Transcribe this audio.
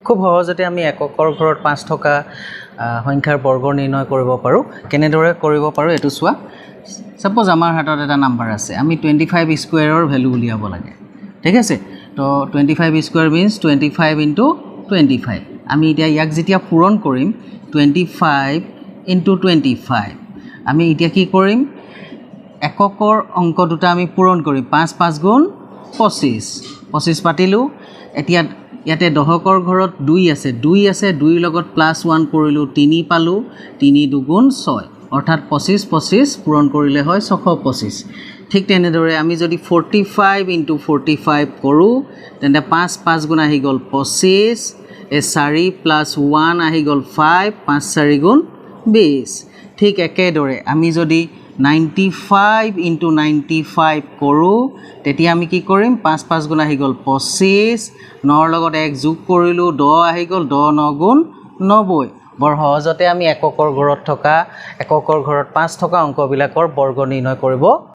খুব সহজতে আমি এককৰ ঘৰত 5 থকা সংখ্যাৰ বৰ্গ নিৰ্ণয় কৰিব পাৰোঁ কেনেদৰে কৰিব পাৰোঁ এটো চোৱা সাপোজ আমাৰ হাতত এটা নাম্বাৰ আছে আমি 25 স্কয়াৰৰ ভ্যালু উলিয়াব লাগে ঠিক আছে তো 25 স্কয়াৰ মিন্স 25 * 25 আমি এতিয়া ইয়াক যেতিয়া পূৰণ কৰিম 25 * 25 আমি এতিয়া কি কৰিম এককৰ অংক দুটা আমি পূৰণ কৰিম 5 5 গুণ 25 25 পাতিলো এতিয়া ইয়াতে দহকৰ ঘৰত 2 আছে 2 লগত +1 কৰিলো 3 পালো 3 2 6 অৰ্থাৎ 25 25 পূৰণ কৰিলে হয় 625 ঠিক তেনেদৰে আমি যদি 45 * 45 কৰো তেন্তে 5 5 গুণ আহি গল 25 4 + 1 আহি গল 5 5 4 গুণ 20 ঠিক একেদৰে আমি যদি 95 * 95 কৰো তেতিয়া আমি কি কৰিম 5 5 গুণ আহি গল 25 9 ৰ লগত 1 যোগ কৰিলো 10 আহি গল 10 9 গুণ 90 বৰ সহজতে আমি এককৰ ঘৰত থকা এককৰ ঘৰত 5 থকা অংকবিলাকৰ বৰ্গ নিৰ্ণয় কৰিব